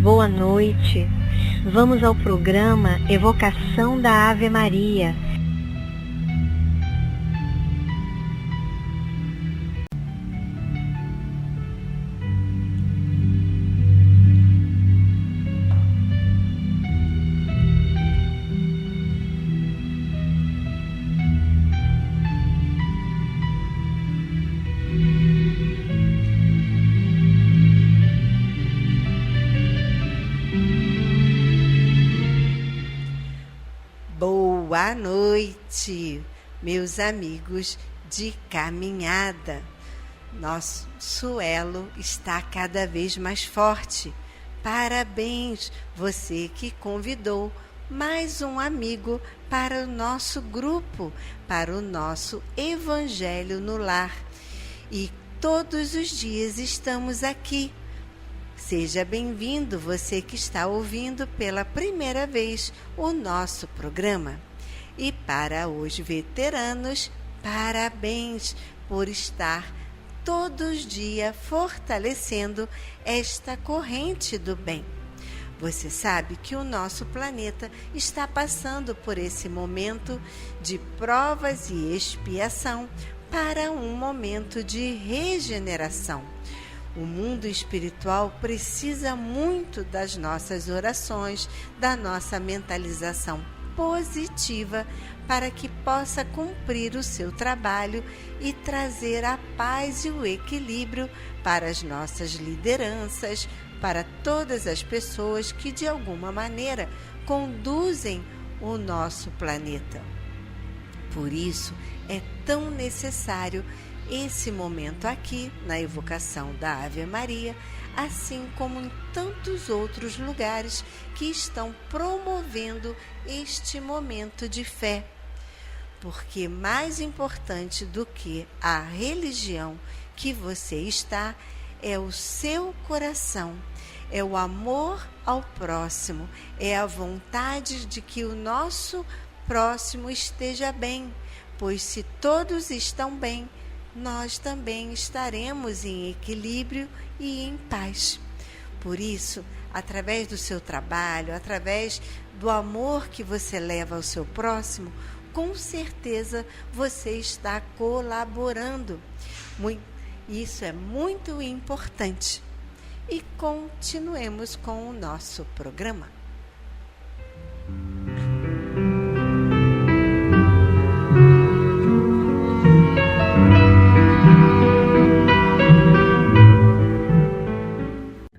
Boa noite. Vamos ao programa Evocação da Ave Maria. Boa noite, meus amigos de caminhada. Nosso elo está cada vez mais forte. Parabéns, você que convidou mais um amigo para o nosso grupo, para o nosso Evangelho no Lar. E todos os dias estamos aqui. Seja bem-vindo, você que está ouvindo pela primeira vez o nosso programa. E para os veteranos, parabéns por estar todos os dias fortalecendo esta corrente do bem. Você sabe que o nosso planeta está passando por esse momento de provas e expiação para um momento de regeneração. O mundo espiritual precisa muito das nossas orações, da nossa mentalização positiva para que possa cumprir o seu trabalho e trazer a paz e o equilíbrio para as nossas lideranças, para todas as pessoas que de alguma maneira conduzem o nosso planeta. Por isso é tão necessário esse momento aqui na evocação da Ave Maria, assim como em tantos outros lugares que estão promovendo este momento de fé. Porque mais importante do que a religião que você está é o seu coração, é o amor ao próximo, é a vontade de que o nosso próximo esteja bem, pois se todos estão bem, nós também estaremos em equilíbrio e em paz. Por isso, através do seu trabalho, através do amor que você leva ao seu próximo, com certeza você está colaborando. Isso é muito importante. E continuemos com o nosso programa.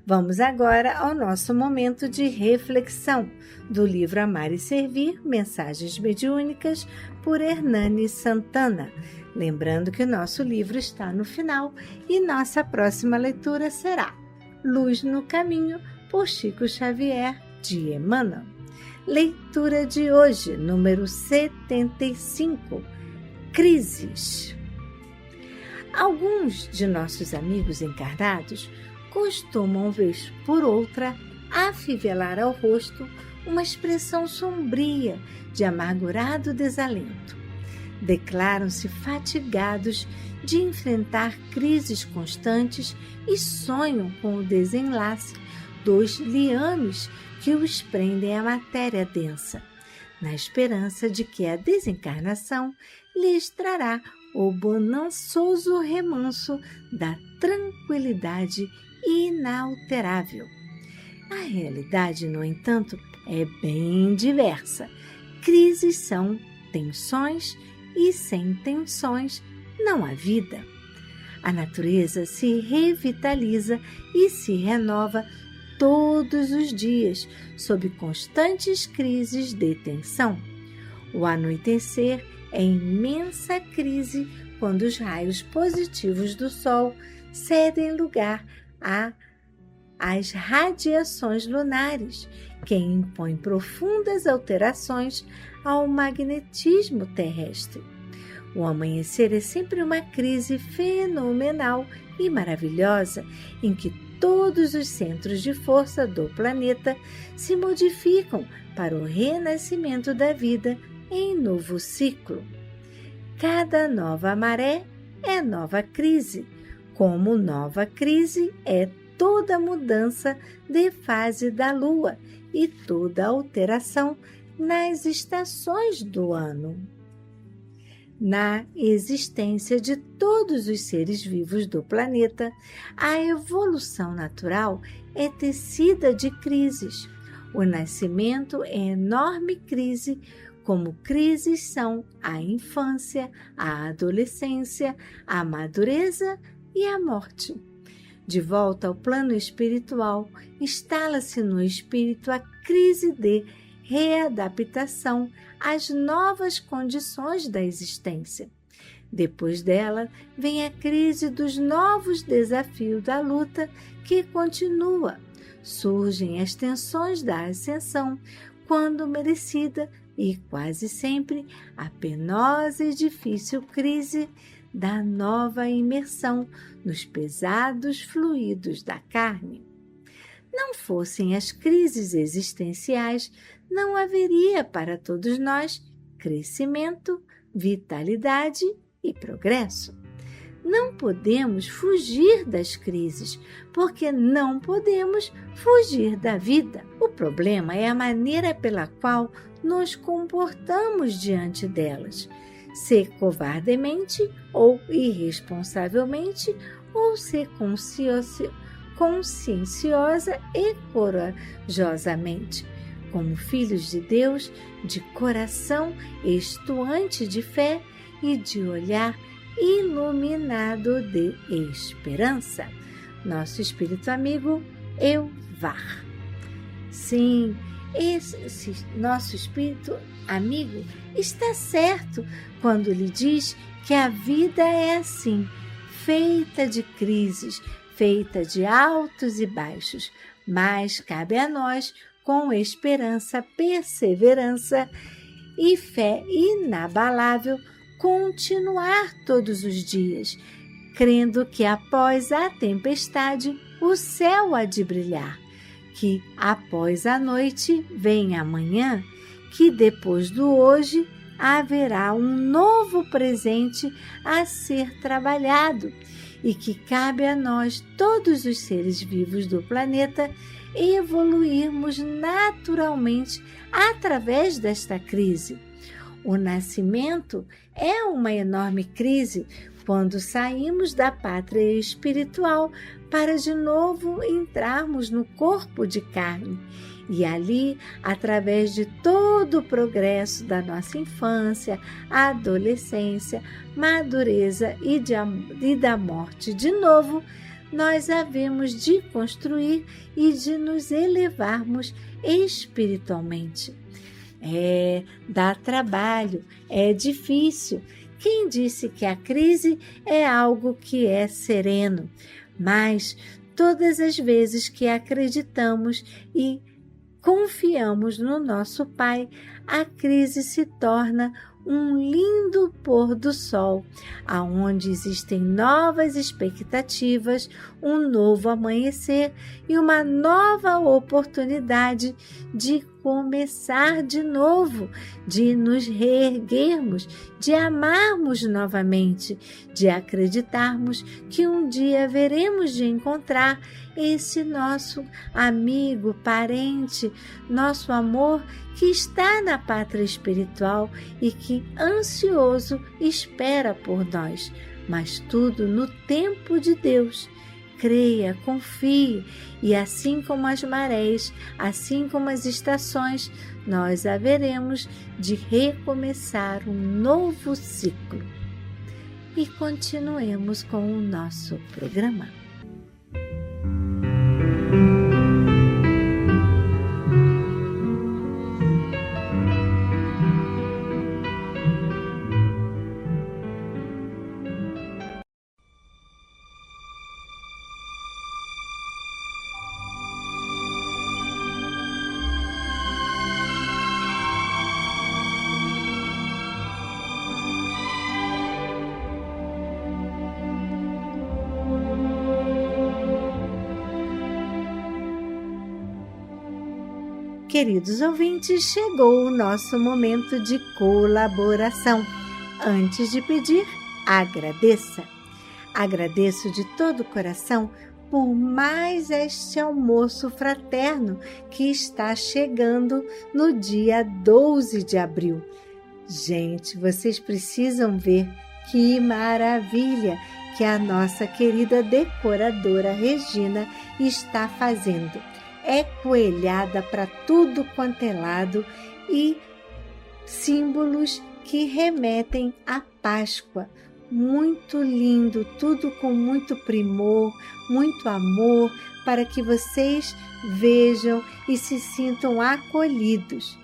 Vamos agora ao nosso momento de reflexão do livro Amar e Servir, Mensagens Mediúnicas, por Hernani Santana. Lembrando que o nosso livro está no final e nossa próxima leitura será Luz no Caminho, por Chico Xavier, de Emmanuel. Leitura de hoje, número 75, Crises. Alguns de nossos amigos encarnados costumam, vez por outra, afivelar ao rosto uma expressão sombria de amargurado desalento. Declaram-se fatigados de enfrentar crises constantes e sonham com o desenlace dos liames que os prendem à matéria densa, na esperança de que a desencarnação lhes trará o bonançoso remanso da tranquilidade inalterável. A realidade, no entanto, é bem diversa. Crises são tensões e sem tensões não há vida. A natureza se revitaliza e se renova todos os dias sob constantes crises de tensão. O anoitecer é imensa crise quando os raios positivos do Sol cedem lugar às radiações lunares, que impõem profundas alterações ao magnetismo terrestre. O amanhecer é sempre uma crise fenomenal e maravilhosa, em que todos os centros de força do planeta se modificam para o renascimento da vida em novo ciclo. Cada nova maré é nova crise, como nova crise é toda mudança de fase da Lua e toda alteração nas estações do ano. Na existência de todos os seres vivos do planeta, a evolução natural é tecida de crises. O nascimento é enorme crise, como crises são a infância, a adolescência, a madureza e a morte. De volta ao plano espiritual, instala-se no espírito a crise de readaptação às novas condições da existência. Depois dela, vem a crise dos novos desafios da luta, que continua. Surgem as tensões da ascensão, quando merecida, e quase sempre a penosa e difícil crise da nova imersão nos pesados fluidos da carne. Não fossem as crises existenciais, não haveria para todos nós crescimento, vitalidade e progresso. Não podemos fugir das crises, porque não podemos fugir da vida. O problema é a maneira pela qual nos comportamos diante delas. Ser covardemente ou irresponsavelmente, ou ser conscienciosa e corajosamente, como filhos de Deus, de coração estuante de fé e de olhar iluminado de esperança. Nosso espírito amigo Euvar. Sim, esse nosso espírito amigo está certo quando lhe diz que a vida é assim, feita de crises, feita de altos e baixos, mas cabe a nós, com esperança, perseverança e fé inabalável, continuar todos os dias, crendo que após a tempestade o céu há de brilhar, que após a noite vem amanhã, que depois do hoje haverá um novo presente a ser trabalhado e que cabe a nós, todos os seres vivos do planeta, evoluirmos naturalmente através desta crise. O nascimento é uma enorme crise quando saímos da pátria espiritual para de novo entrarmos no corpo de carne. E ali, através de todo o progresso da nossa infância, adolescência, madureza e da morte de novo, nós havemos de construir e de nos elevarmos espiritualmente. Dá trabalho, é difícil. Quem disse que a crise é algo que é sereno? Mas todas as vezes que acreditamos e confiamos no nosso Pai, a crise se torna um lindo pôr do sol, aonde existem novas expectativas, um novo amanhecer e uma nova oportunidade de começar de novo, de nos reerguermos, de amarmos novamente, de acreditarmos que um dia veremos de encontrar esse nosso amigo, parente, nosso amor que está na pátria espiritual e que ansioso espera por nós, mas tudo no tempo de Deus. Creia, confie, e assim como as marés, assim como as estações, nós haveremos de recomeçar um novo ciclo. E continuemos com o nosso programa. Queridos ouvintes, chegou o nosso momento de colaboração. Antes de pedir, agradeça. Agradeço de todo o coração por mais este almoço fraterno que está chegando no dia 12 de abril. Gente, vocês precisam ver que maravilha que a nossa querida decoradora Regina está fazendo. É coelhada para tudo quanto é lado e símbolos que remetem à Páscoa. Muito lindo, tudo com muito primor, muito amor, para que vocês vejam e se sintam acolhidos.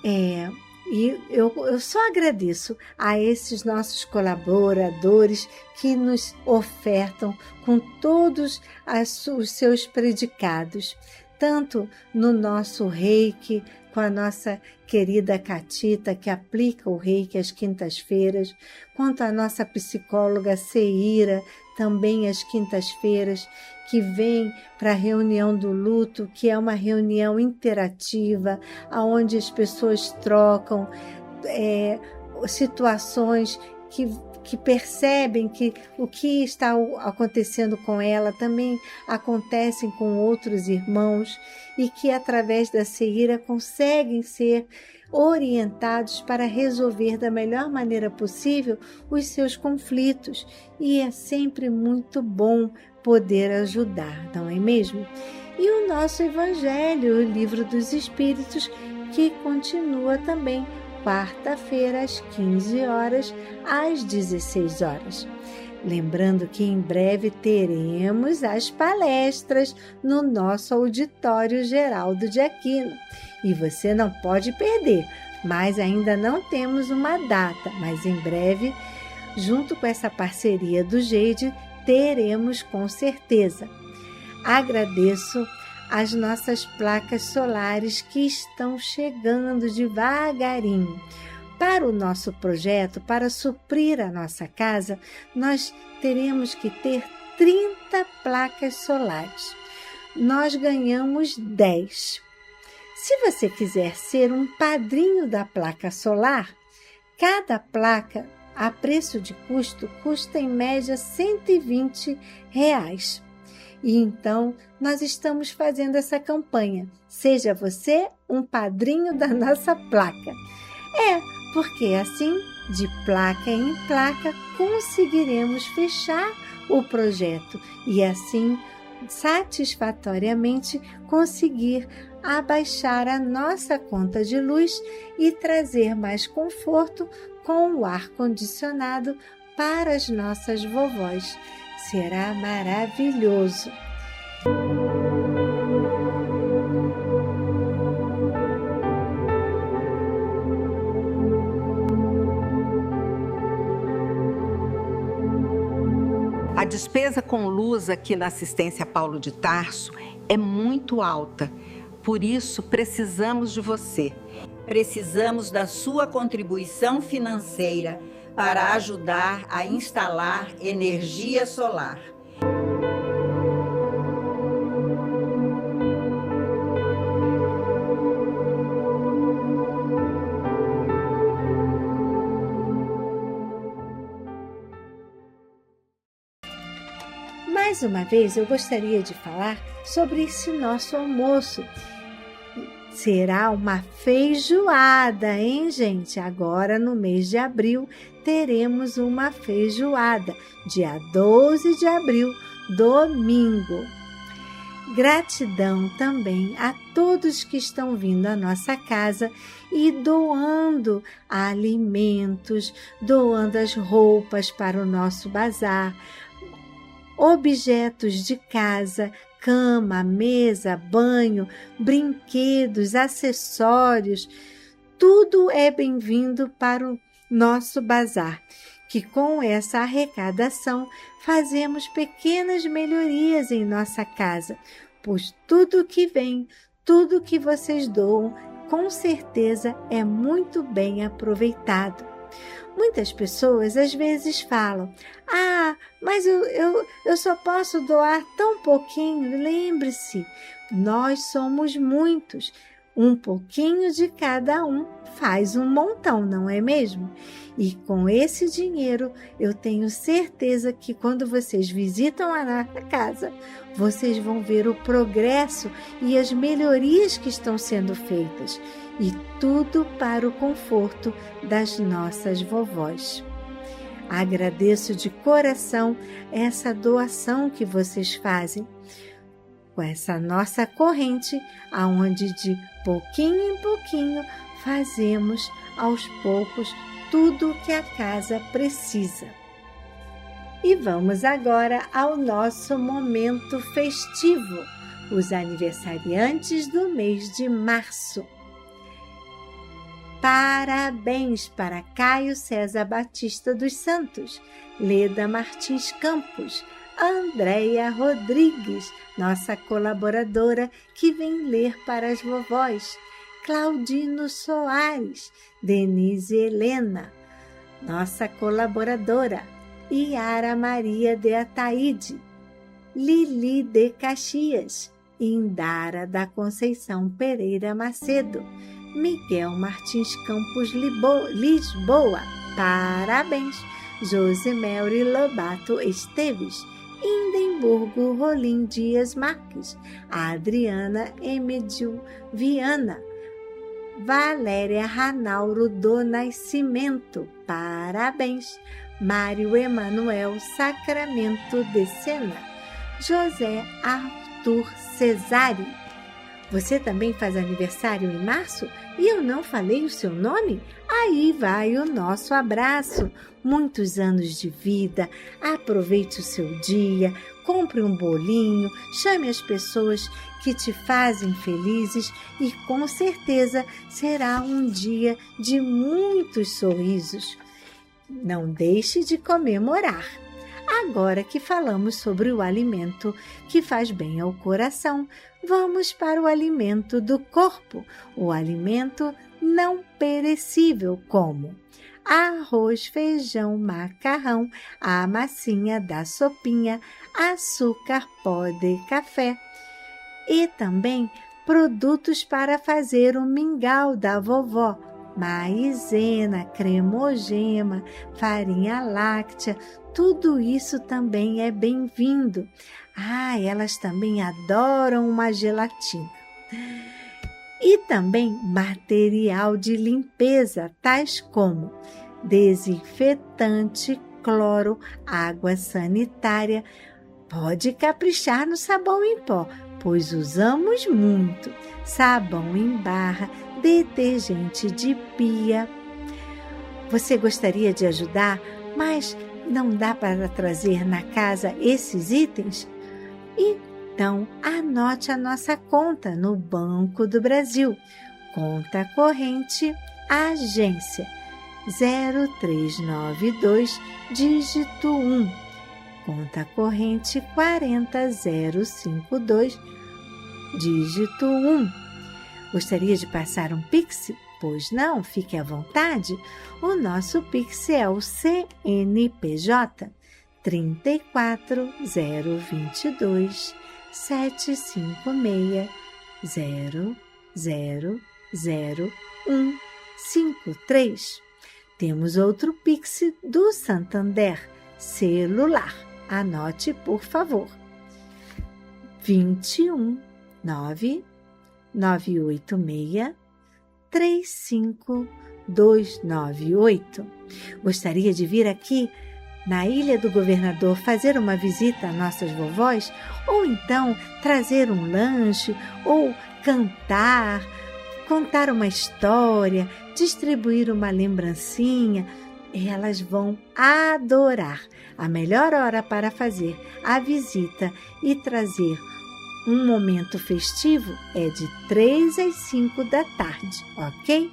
E eu só agradeço a esses nossos colaboradores que nos ofertam com todos os seus predicados, tanto no nosso reiki, com a nossa querida Catita, que aplica o reiki às quintas-feiras, quanto a nossa psicóloga Seira, também às quintas-feiras, que vem para a reunião do luto, que é uma reunião interativa, onde as pessoas trocam situações que percebem que o que está acontecendo com ela também acontecem com outros irmãos e que através da Seira conseguem ser orientados para resolver da melhor maneira possível os seus conflitos. E é sempre muito bom poder ajudar, não é mesmo? E o nosso Evangelho, o Livro dos Espíritos, que continua também quarta-feira às 15 horas, às 16 horas. Lembrando que em breve teremos as palestras no nosso Auditório Geraldo de Aquino. E você não pode perder, mas ainda não temos uma data, mas em breve, junto com essa parceria do Geide, teremos com certeza. Agradeço as nossas placas solares que estão chegando devagarinho. Para o nosso projeto, para suprir a nossa casa, nós teremos que ter 30 placas solares. Nós ganhamos 10. Se você quiser ser um padrinho da placa solar, cada placa, a preço de custo, custa em média R$120. E então, nós estamos fazendo essa campanha. Seja você um padrinho da nossa placa. Porque assim, de placa em placa, conseguiremos fechar o projeto e assim, satisfatoriamente, conseguir abaixar a nossa conta de luz e trazer mais conforto com o ar-condicionado para as nossas vovós. Será maravilhoso! A despesa com luz aqui na assistência Paulo de Tarso é muito alta. Por isso, precisamos de você. Precisamos da sua contribuição financeira para ajudar a instalar energia solar. Mais uma vez, eu gostaria de falar sobre esse nosso almoço. Será uma feijoada, hein, gente? Agora, no mês de abril, teremos uma feijoada, dia 12 de abril, domingo. Gratidão também a todos que estão vindo à nossa casa e doando alimentos, doando as roupas para o nosso bazar, objetos de casa, cama, mesa, banho, brinquedos, acessórios, tudo é bem-vindo para o nosso bazar, que com essa arrecadação fazemos pequenas melhorias em nossa casa, pois tudo que vem, tudo que vocês doam, com certeza é muito bem aproveitado. Muitas pessoas às vezes falam: mas eu só posso doar tão pouquinho. Lembre-se, nós somos muitos. Um pouquinho de cada um faz um montão, não é mesmo? E com esse dinheiro, eu tenho certeza que quando vocês visitam a nossa casa, vocês vão ver o progresso e as melhorias que estão sendo feitas. E tudo para o conforto das nossas vovós. Agradeço de coração essa doação que vocês fazem com essa nossa corrente, aonde de pouquinho em pouquinho fazemos aos poucos tudo o que a casa precisa. E vamos agora ao nosso momento festivo, os aniversariantes do mês de março. Parabéns para Caio César Batista dos Santos, Leda Martins Campos, Andréia Rodrigues, nossa colaboradora que vem ler para as vovós, Claudino Soares, Denise Helena, nossa colaboradora, Yara Maria de Ataíde, Lili de Caxias, Indara da Conceição Pereira Macedo, Miguel Martins Campos Lisboa, parabéns, Josemelri Lobato Esteves, Indemburgo Rolim Dias Marques, Adriana Emedil Viana, Valéria Ranauro do Nascimento, parabéns, Mário Emanuel Sacramento de Sena, José Arthur Cesari. Você também faz aniversário em março e eu não falei o seu nome? Aí vai o nosso abraço. Muitos anos de vida, aproveite o seu dia, compre um bolinho, chame as pessoas que te fazem felizes e com certeza será um dia de muitos sorrisos. Não deixe de comemorar. Agora que falamos sobre o alimento que faz bem ao coração, vamos para o alimento do corpo, o alimento não perecível, como arroz, feijão, macarrão, a massinha da sopinha, açúcar, pó de café. E também produtos para fazer o mingau da vovó, maizena, cremogema, farinha láctea, tudo isso também é bem-vindo. Elas também adoram uma gelatina. E também material de limpeza, tais como desinfetante, cloro, água sanitária. Pode caprichar no sabão em pó, pois usamos muito. Sabão em barra, detergente de pia. Você gostaria de ajudar, mas não dá para trazer na casa esses itens? Então, anote a nossa conta no Banco do Brasil. Conta corrente, agência 0392, dígito 1. Conta corrente 40052, dígito 1. Gostaria de passar um Pix? Pois não, fique à vontade. O nosso Pix é o CNPJ 34022 756 000153. Temos outro Pix do Santander, celular. Anote, por favor. 21 986 35298. Gostaria de vir aqui na Ilha do Governador fazer uma visita a nossas vovós, ou então trazer um lanche, ou cantar, contar uma história, distribuir uma lembrancinha. Elas vão adorar. A melhor hora para fazer a visita e trazer um momento festivo é de 3 às 5 da tarde, ok?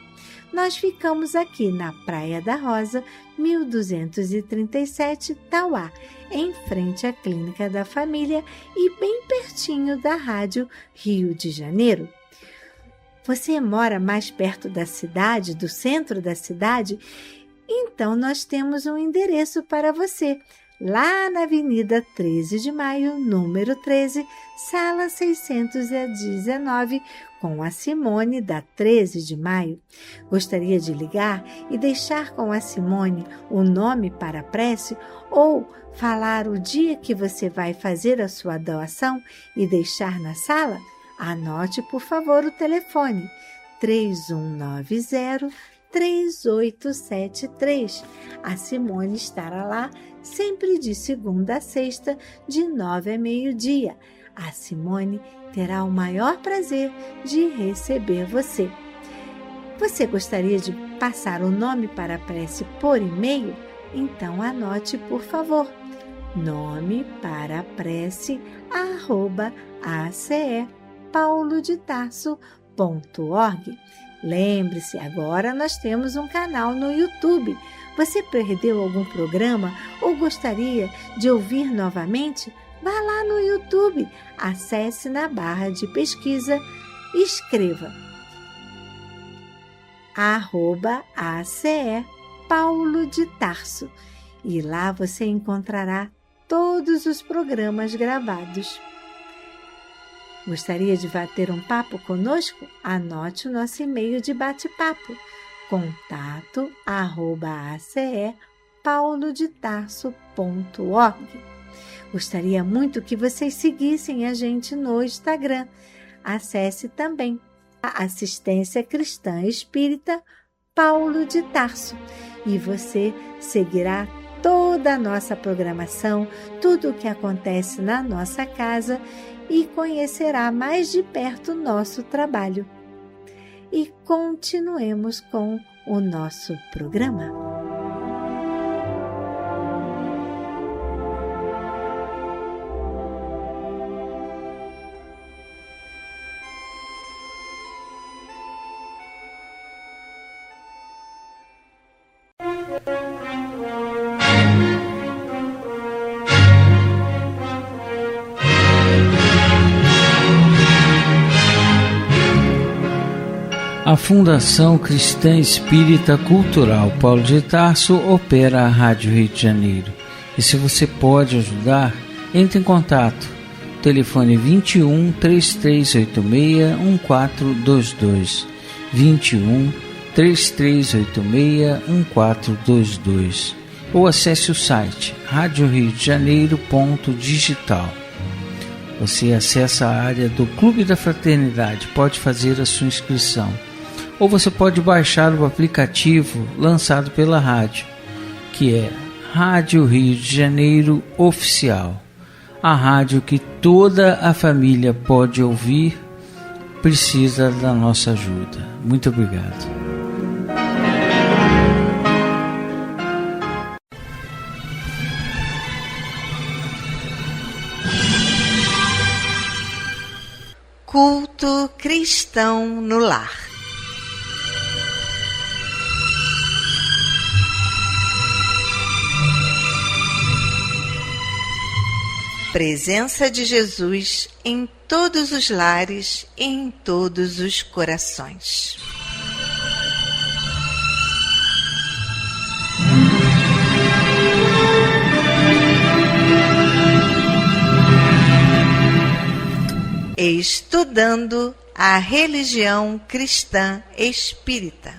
Nós ficamos aqui na Praia da Rosa, 1237, Tauá, em frente à Clínica da Família e bem pertinho da Rádio Rio de Janeiro. Você mora mais perto da cidade, do centro da cidade? Então, nós temos um endereço para você. lá na Avenida 13 de Maio, número 13, sala 619, com a Simone da 13 de Maio. Gostaria de ligar e deixar com a Simone o nome para a prece ou falar o dia que você vai fazer a sua doação e deixar na sala? Anote, por favor, o telefone 3190-3873. A Simone estará lá sempre de segunda a sexta, de 9 a meio-dia. A Simone terá o maior prazer de receber você. Você gostaria de passar o nome para a prece por e-mail? Então anote, por favor. Nome para a prece @acePaulodetarso.org. Lembre-se, agora nós temos um canal no YouTube. Você perdeu algum programa ou gostaria de ouvir novamente? Vá lá no YouTube, acesse na barra de pesquisa e escreva @ACE Paulo de Tarso e lá você encontrará todos os programas gravados. Gostaria de bater um papo conosco? Anote o nosso e-mail de bate-papo, contato@acePaulodetarso.org. Gostaria muito que vocês seguissem a gente no Instagram. Acesse também a Assistência Cristã Espírita Paulo de Tarso e você seguirá toda a nossa programação, tudo o que acontece na nossa casa e conhecerá mais de perto o nosso trabalho. E continuemos com o nosso programa. A Fundação Cristã Espírita Cultural Paulo de Tarso opera a Rádio Rio de Janeiro. E se você pode ajudar, entre em contato. Telefone 21 3386 1422. 21 3386 1422. Ou acesse o site radioriodejaneiro.digital. Você acessa a área do Clube da Fraternidade, pode fazer a sua inscrição. Ou você pode baixar o aplicativo lançado pela rádio, que é Rádio Rio de Janeiro Oficial. A rádio que toda a família pode ouvir, precisa da nossa ajuda. Muito obrigado. Culto cristão no lar. Presença de Jesus em todos os lares e em todos os corações. Estudando a religião cristã espírita.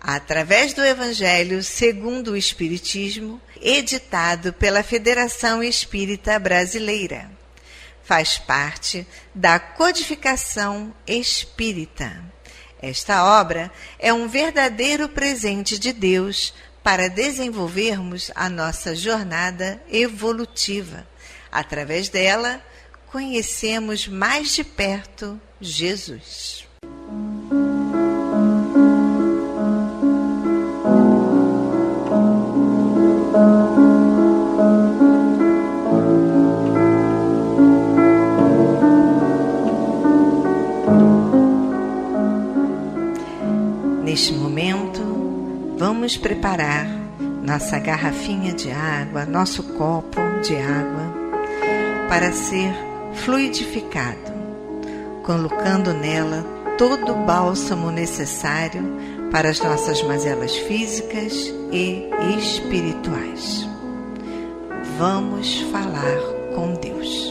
Através do Evangelho segundo o Espiritismo, editado pela Federação Espírita Brasileira. Faz parte da codificação espírita. Esta obra é um verdadeiro presente de Deus para desenvolvermos a nossa jornada evolutiva. Através dela, conhecemos mais de perto Jesus. Neste momento, vamos preparar nossa garrafinha de água, nosso copo de água, para ser fluidificado, colocando nela todo o bálsamo necessário para as nossas mazelas físicas e espirituais. Vamos falar com Deus.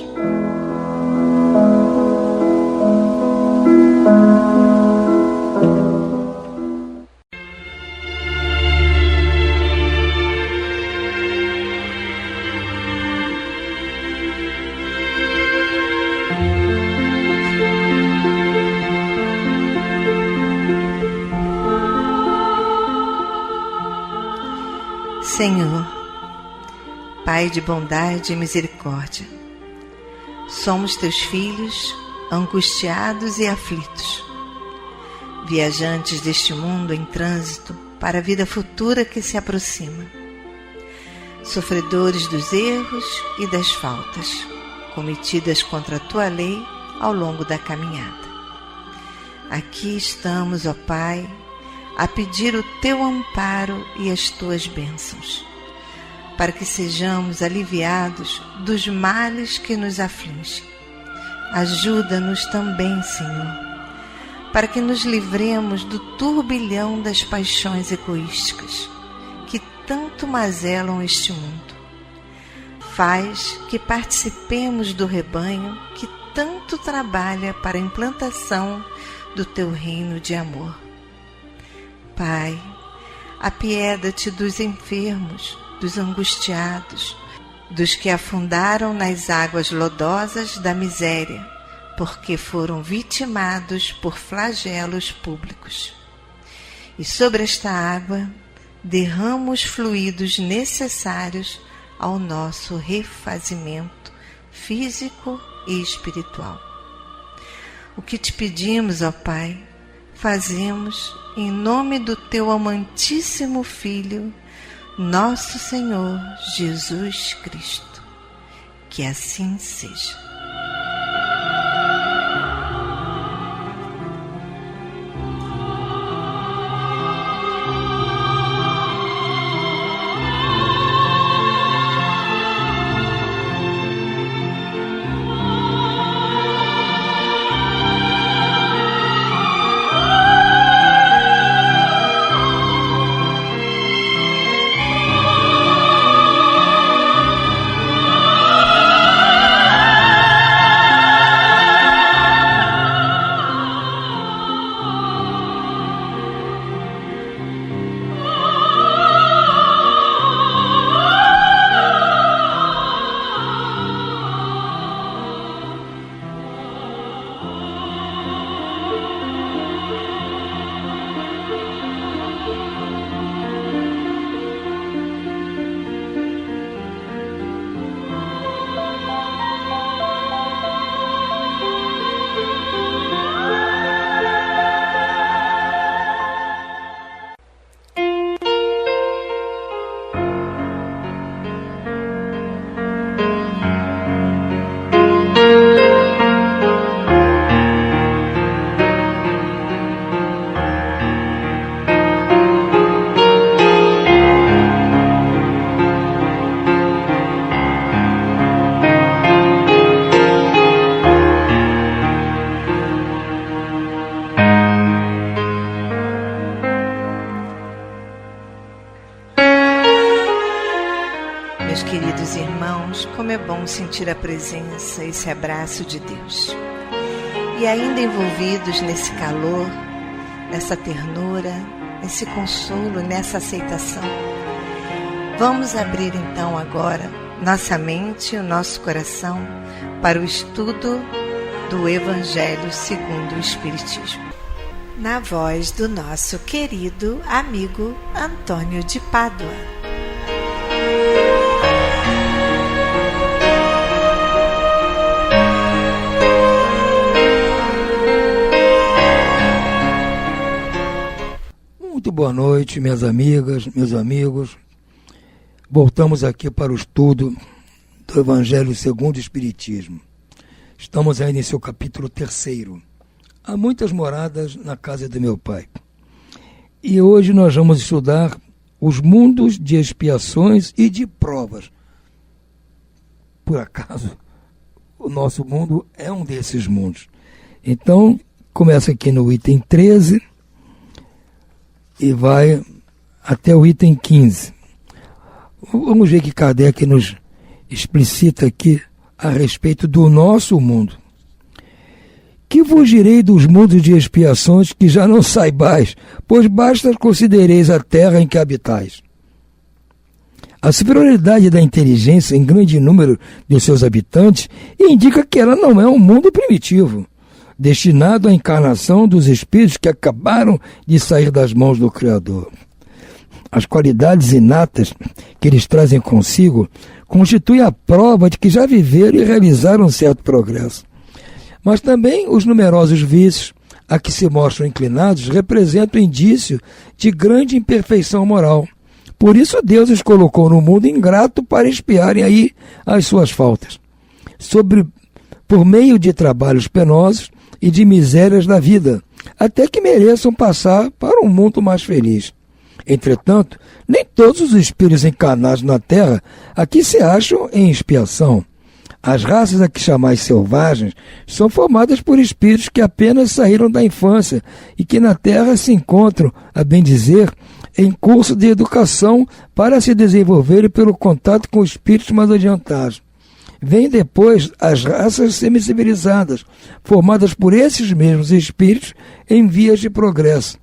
Senhor, Pai de bondade e misericórdia, somos teus filhos, angustiados e aflitos, viajantes deste mundo em trânsito para a vida futura que se aproxima, sofredores dos erros e das faltas cometidas contra a tua lei ao longo da caminhada. Aqui estamos, ó Pai, a pedir o teu amparo e as tuas bênçãos, para que sejamos aliviados dos males que nos afligem. Ajuda-nos também, Senhor, para que nos livremos do turbilhão das paixões egoísticas que tanto mazelam este mundo. Faz que participemos do rebanho que tanto trabalha para a implantação do teu reino de amor. Pai, apieda-te dos enfermos, dos angustiados, dos que afundaram nas águas lodosas da miséria, porque foram vitimados por flagelos públicos. E sobre esta água derrama os fluidos necessários ao nosso refazimento físico e espiritual. O que te pedimos, ó Pai, fazemos em nome do teu amantíssimo Filho, nosso Senhor Jesus Cristo. Que assim seja. Meus queridos irmãos, como é bom sentir a presença, esse abraço de Deus. E ainda envolvidos nesse calor, nessa ternura, nesse consolo, nessa aceitação, vamos abrir então agora nossa mente e o nosso coração para o estudo do Evangelho segundo o Espiritismo, na voz do nosso querido amigo Antônio de Pádua. Muito boa noite, minhas amigas, meus amigos. Voltamos aqui para o estudo do Evangelho segundo o Espiritismo. Estamos ainda em seu capítulo 3º. Há muitas moradas na casa de meu Pai. E hoje nós vamos estudar os mundos de expiações e de provas. Por acaso, o nosso mundo é um desses mundos. Então, começa aqui no item 13. e vai até o item 15. Vamos ver que Kardec nos explicita aqui a respeito do nosso mundo. Que vos direi dos mundos de expiações que já não saibais, pois basta considereis a terra em que habitais. A superioridade da inteligência em grande número de seus habitantes indica que ela não é um mundo primitivo, destinado à encarnação dos espíritos que acabaram de sair das mãos do Criador. As qualidades inatas que eles trazem consigo constituem a prova de que já viveram e realizaram um certo progresso. Mas também os numerosos vícios a que se mostram inclinados representam indício de grande imperfeição moral. Por isso Deus os colocou no mundo ingrato para expiarem aí as suas faltas, por meio de trabalhos penosos e de misérias da vida, até que mereçam passar para um mundo mais feliz. Entretanto, nem todos os espíritos encarnados na Terra aqui se acham em expiação. As raças a que chamais selvagens são formadas por espíritos que apenas saíram da infância e que na Terra se encontram, a bem dizer, em curso de educação para se desenvolverem pelo contato com espíritos mais adiantados. Vêm depois as raças semicivilizadas, formadas por esses mesmos espíritos em vias de progresso.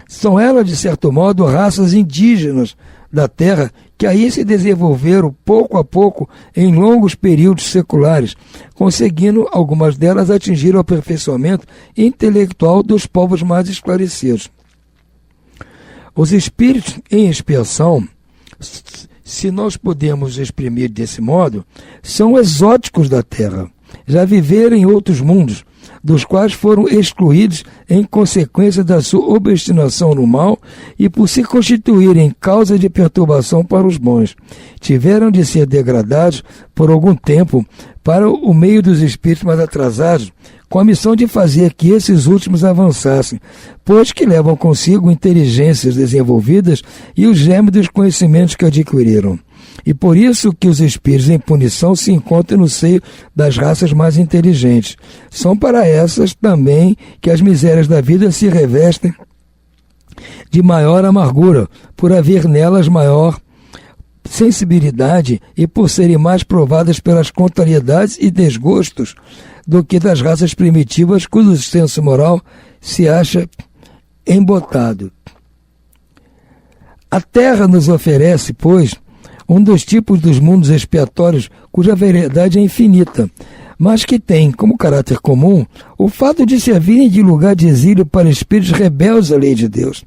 São elas, de certo modo, raças indígenas da Terra que aí se desenvolveram pouco a pouco em longos períodos seculares, conseguindo algumas delas atingir o aperfeiçoamento intelectual dos povos mais esclarecidos. Os espíritos em expiação, se nós podemos exprimir desse modo, são exóticos da Terra, já viveram em outros mundos, dos quais foram excluídos em consequência da sua obstinação no mal e por se constituírem causa de perturbação para os bons. Tiveram de ser degradados por algum tempo para o meio dos espíritos mais atrasados, com a missão de fazer que esses últimos avançassem, pois que levam consigo inteligências desenvolvidas e os germes dos conhecimentos que adquiriram. E por isso que os espíritos em punição se encontram no seio das raças mais inteligentes. São para essas também que as misérias da vida se revestem de maior amargura, por haver nelas maior sensibilidade e por serem mais provadas pelas contrariedades e desgostos do que das raças primitivas cujo senso moral se acha embotado. A Terra nos oferece, pois, um dos tipos dos mundos expiatórios cuja variedade é infinita, mas que tem como caráter comum o fato de servirem de lugar de exílio para espíritos rebeldes à lei de Deus.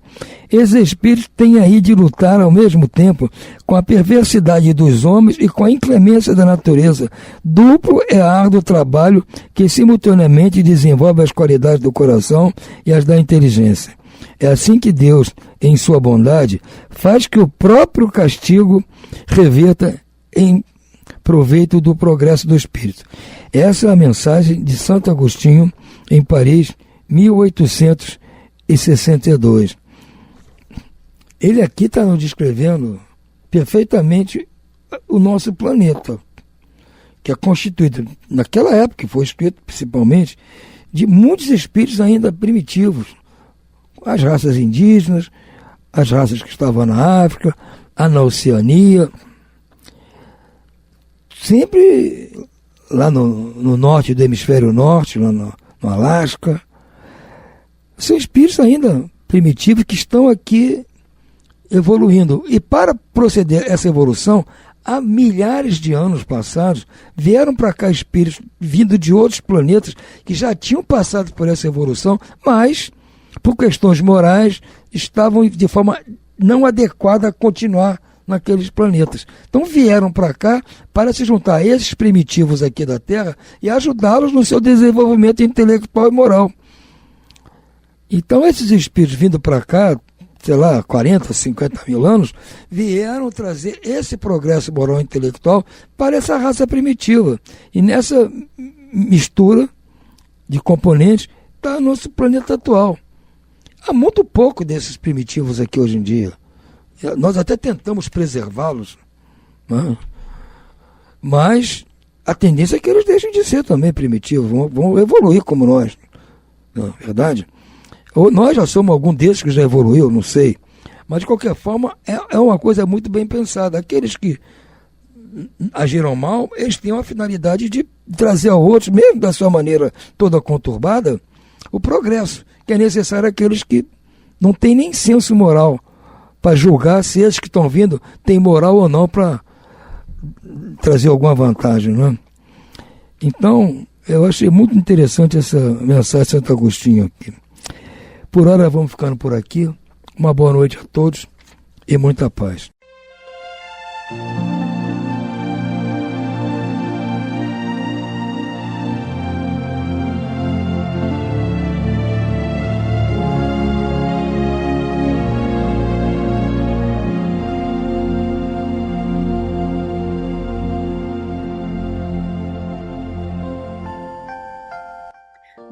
Esses espíritos têm aí de lutar ao mesmo tempo com a perversidade dos homens e com a inclemência da natureza. Duplo é árduo trabalho que simultaneamente desenvolve as qualidades do coração e as da inteligência. É assim que Deus, em sua bondade, faz que o próprio castigo reverta em proveito do progresso do espírito. Essa é a mensagem de Santo Agostinho, em Paris, 1862. Ele aqui está nos descrevendo perfeitamente o nosso planeta, que é constituído, naquela época, que foi escrito principalmente, de muitos espíritos ainda primitivos, as raças indígenas, as raças que estavam na África, na Oceania, sempre lá no norte do hemisfério norte, lá no Alasca. São espíritos ainda primitivos que estão aqui evoluindo. E para proceder essa evolução, há milhares de anos passados, vieram para cá espíritos vindo de outros planetas que já tinham passado por essa evolução, mas por questões morais, estavam de forma não adequada a continuar naqueles planetas. Então vieram para cá para se juntar a esses primitivos aqui da Terra e ajudá-los no seu desenvolvimento intelectual e moral. Então esses espíritos vindo para cá, sei lá, 40, 50 mil anos, vieram trazer esse progresso moral e intelectual para essa raça primitiva. E nessa mistura de componentes está o nosso planeta atual. Há muito pouco desses primitivos aqui hoje em dia. Nós até tentamos preservá-los, né? Mas a tendência é que eles deixem de ser também primitivos, vão evoluir como nós. Não é verdade? Ou nós já somos algum desses que já evoluiu, não sei. Mas, de qualquer forma, é uma coisa muito bem pensada. Aqueles que agiram mal, eles têm uma finalidade de trazer a outros, mesmo da sua maneira toda conturbada, o progresso, que é necessário àqueles que não têm nem senso moral para julgar se esses que estão vindo têm moral ou não para trazer alguma vantagem, né? Então, eu achei muito interessante essa mensagem de Santo Agostinho aqui. Por hora vamos ficando por aqui. Uma boa noite a todos e muita paz.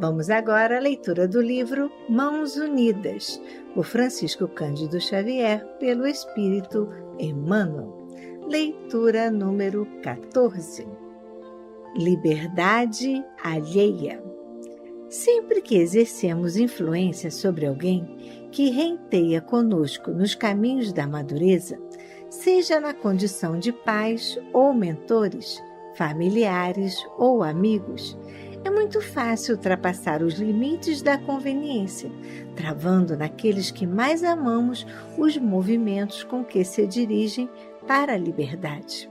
Vamos agora à leitura do livro Mãos Unidas, por Francisco Cândido Xavier, pelo Espírito Emmanuel. Leitura número 14. Liberdade alheia. Sempre que exercemos influência sobre alguém que renteia conosco nos caminhos da madureza, seja na condição de pais ou mentores, familiares ou amigos, é muito fácil ultrapassar os limites da conveniência, travando naqueles que mais amamos os movimentos com que se dirigem para a liberdade.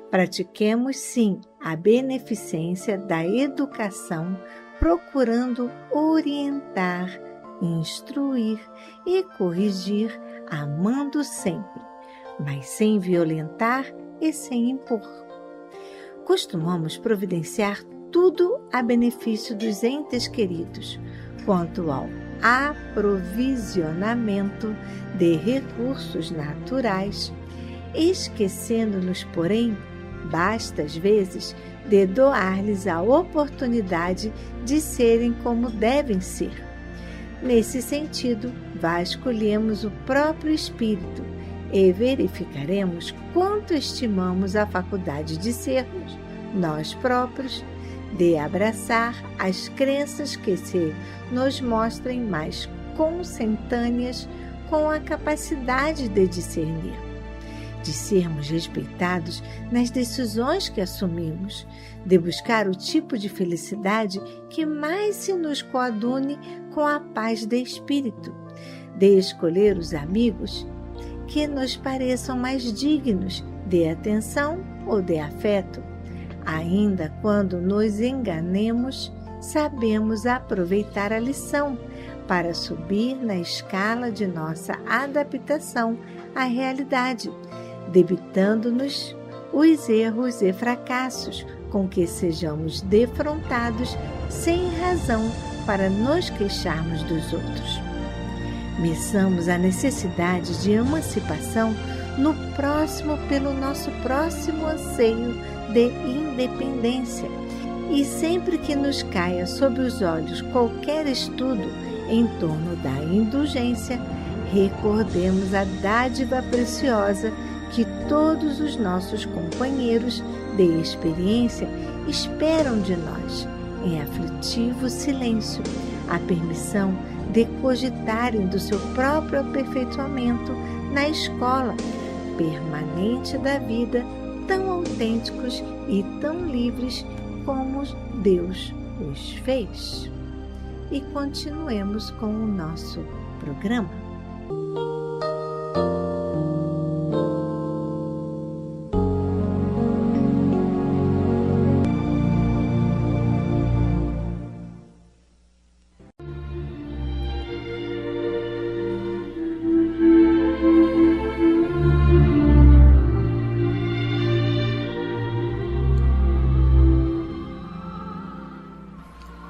Pratiquemos, sim, a beneficência da educação, procurando orientar, instruir e corrigir, amando sempre, mas sem violentar e sem impor. Costumamos providenciar tudo a benefício dos entes queridos, quanto ao aprovisionamento de recursos naturais, esquecendo-nos, porém, basta às vezes de doar-lhes a oportunidade de serem como devem ser. Nesse sentido, vasculhemos o próprio espírito e verificaremos quanto estimamos a faculdade de sermos, nós próprios, de abraçar as crenças que se nos mostrem mais consentâneas com a capacidade de discernir, de sermos respeitados nas decisões que assumimos, de buscar o tipo de felicidade que mais se nos coadune com a paz de espírito, de escolher os amigos que nos pareçam mais dignos de atenção ou de afeto. Ainda quando nos enganemos, sabemos aproveitar a lição para subir na escala de nossa adaptação à realidade, debitando-nos os erros e fracassos com que sejamos defrontados sem razão para nos queixarmos dos outros. Meçamos a necessidade de emancipação no próximo pelo nosso próximo anseio de independência, e sempre que nos caia sob os olhos qualquer estudo em torno da indulgência, recordemos a dádiva preciosa que todos os nossos companheiros de experiência esperam de nós, em aflitivo silêncio, a permissão de cogitarem do seu próprio aperfeiçoamento na escola permanente da vida, tão autênticos e tão livres como Deus os fez. E continuemos com o nosso programa.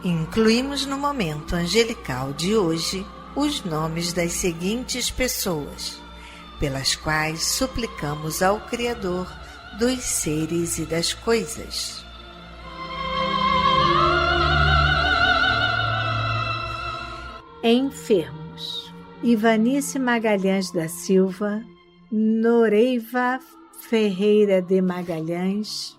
Incluímos no momento angelical de hoje os nomes das seguintes pessoas, pelas quais suplicamos ao Criador dos seres e das coisas. Enfermos: Ivanice Magalhães da Silva, Noreiva Ferreira de Magalhães,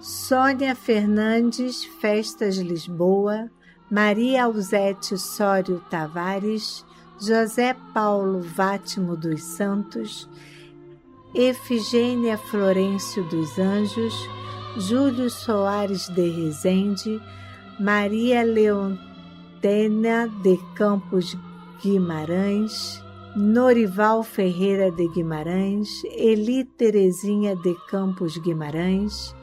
Sônia Fernandes Festas Lisboa, Maria Alzete Sório Tavares, José Paulo Vátimo dos Santos, Efigênia Florencio dos Anjos, Júlio Soares de Rezende, Maria Leontena de Campos Guimarães, Norival Ferreira de Guimarães, Eli Terezinha de Campos Guimarães,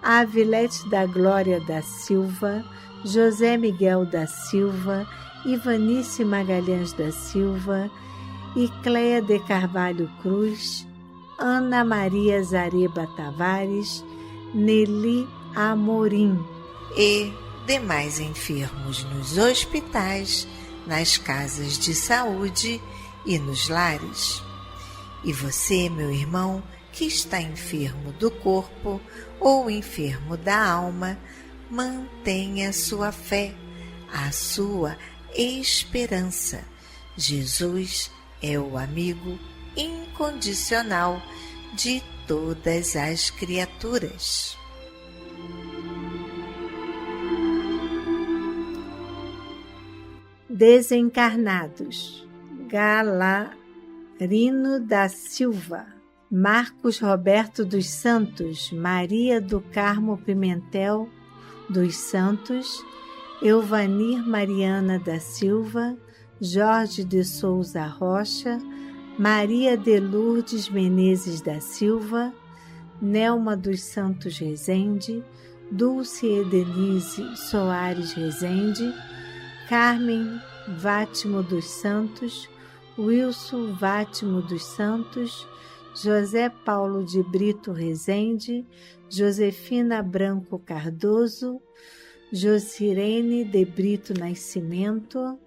Avilete da Glória da Silva, José Miguel da Silva, Ivanice Magalhães da Silva, Icléia de Carvalho Cruz, Ana Maria Zareba Tavares, Nelly Amorim e demais enfermos nos hospitais, nas casas de saúde e nos lares. E você, meu irmão, que está enfermo do corpo ou enfermo da alma, mantenha a sua fé, a sua esperança. Jesus é o amigo incondicional de todas as criaturas. Desencarnados: Galarino da Silva, Marcos Roberto dos Santos, Maria do Carmo Pimentel dos Santos, Elvanir Mariana da Silva, Jorge de Souza Rocha, Maria de Lourdes Menezes da Silva, Nelma dos Santos Rezende, Dulce Edenise Soares Rezende, Carmen Vátimo dos Santos, Wilson Vátimo dos Santos, José Paulo de Brito Rezende, Josefina Branco Cardoso, Josirene de Brito Nascimento,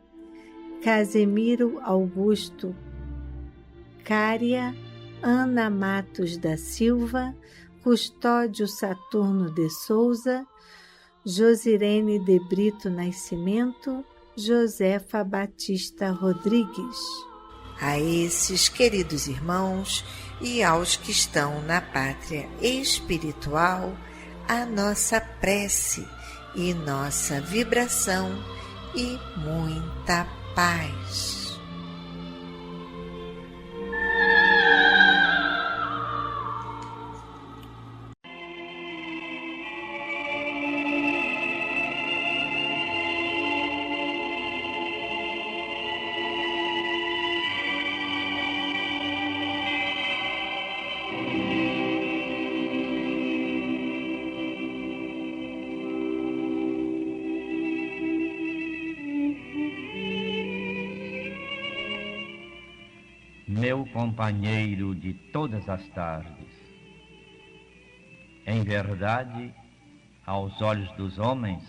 Casemiro Augusto Cária, Ana Matos da Silva, Custódio Saturno de Souza, Josirene de Brito Nascimento, Josefa Batista Rodrigues. A esses queridos irmãos e aos que estão na pátria espiritual, a nossa prece e nossa vibração e muita paz. Meu companheiro de todas as tardes, em verdade, aos olhos dos homens,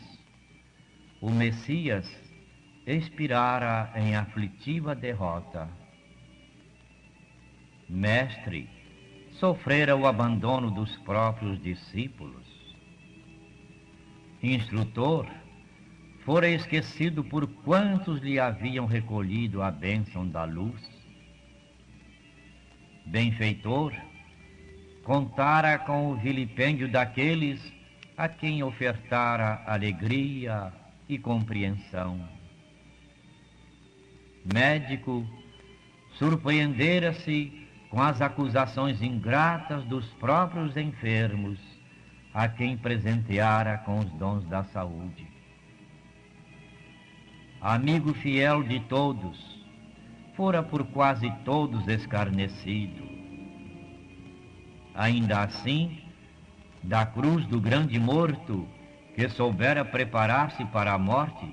o Messias expirara em aflitiva derrota. Mestre, sofrera o abandono dos próprios discípulos. Instrutor, fora esquecido por quantos lhe haviam recolhido a bênção da luz. Benfeitor, contara com o vilipêndio daqueles a quem ofertara alegria e compreensão. Médico, surpreendera-se com as acusações ingratas dos próprios enfermos, a quem presenteara com os dons da saúde. Amigo fiel de todos, fora por quase todos escarnecido. Ainda assim, da cruz do grande morto, que soubera preparar-se para a morte,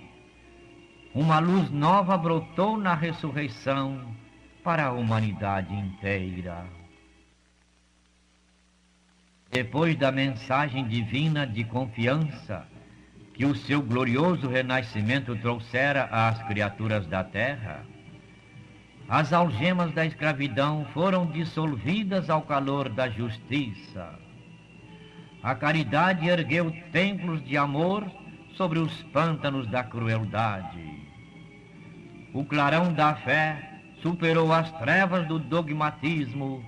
uma luz nova brotou na ressurreição para a humanidade inteira. Depois da mensagem divina de confiança que o seu glorioso renascimento trouxera às criaturas da terra, as algemas da escravidão foram dissolvidas ao calor da justiça. A caridade ergueu templos de amor sobre os pântanos da crueldade. O clarão da fé superou as trevas do dogmatismo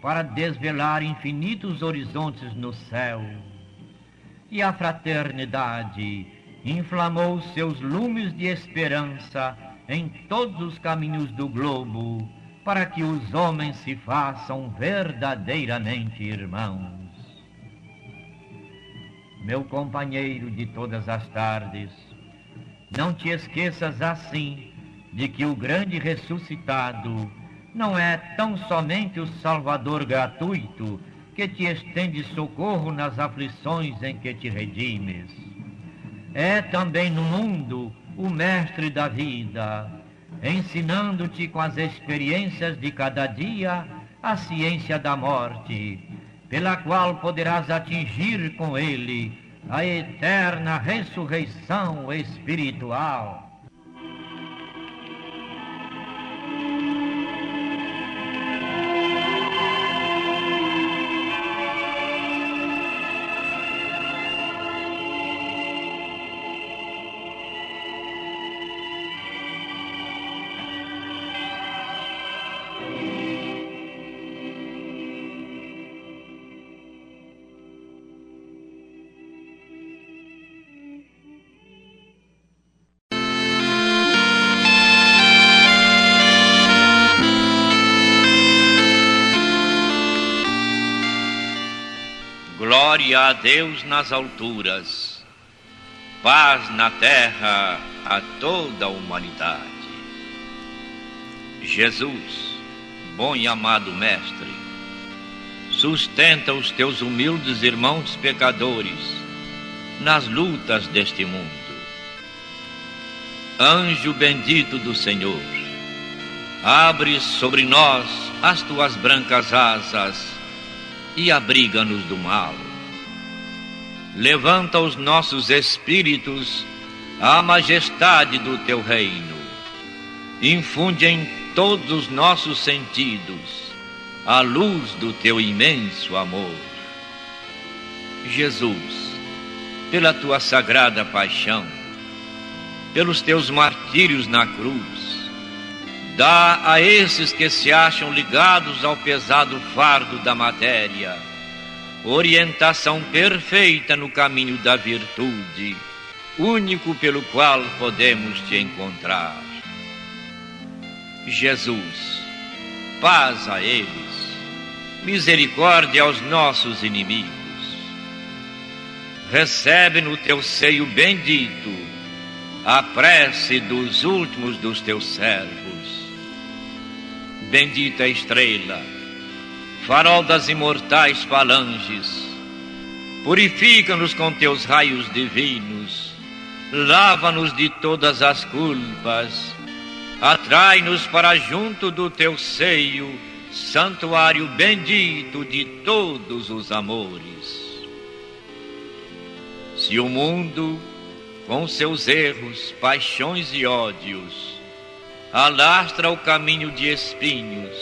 para desvelar infinitos horizontes no céu. E a fraternidade inflamou seus lumes de esperança em todos os caminhos do globo, para que os homens se façam verdadeiramente irmãos. Meu companheiro de todas as tardes, não te esqueças assim de que o grande ressuscitado não é tão somente o Salvador gratuito que te estende socorro nas aflições em que te redimes. É também no mundo o mestre da vida, ensinando-te com as experiências de cada dia a ciência da morte, pela qual poderás atingir com ele a eterna ressurreição espiritual. Glória a Deus nas alturas, paz na terra a toda a humanidade. Jesus, bom e amado Mestre, sustenta os teus humildes irmãos pecadores nas lutas deste mundo. Anjo bendito do Senhor, abre sobre nós as tuas brancas asas e abriga-nos do mal. Levanta os nossos espíritos à majestade do teu reino. Infunde em todos os nossos sentidos a luz do teu imenso amor. Jesus, pela tua sagrada paixão, pelos teus martírios na cruz, dá a esses que se acham ligados ao pesado fardo da matéria orientação perfeita no caminho da virtude, único pelo qual podemos te encontrar. Jesus, paz a eles, misericórdia aos nossos inimigos. Recebe no teu seio bendito a prece dos últimos dos teus servos. Bendita estrela, farol das imortais falanges, purifica-nos com teus raios divinos, lava-nos de todas as culpas, atrai-nos para junto do teu seio, santuário bendito de todos os amores. Se o mundo, com seus erros, paixões e ódios, alastra o caminho de espinhos,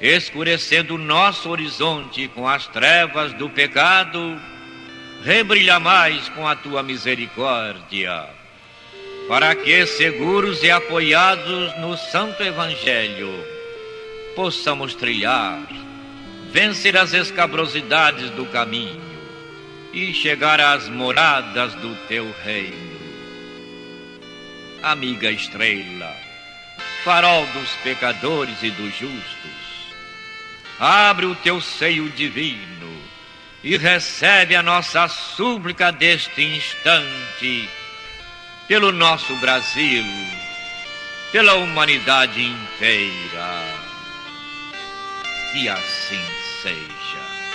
escurecendo o nosso horizonte com as trevas do pecado, rebrilha mais com a tua misericórdia, para que, seguros e apoiados no Santo Evangelho, possamos trilhar, vencer as escabrosidades do caminho e chegar às moradas do teu reino. Amiga estrela, farol dos pecadores e dos justos, abre o teu seio divino e recebe a nossa súplica deste instante pelo nosso Brasil, pela humanidade inteira. Que assim seja.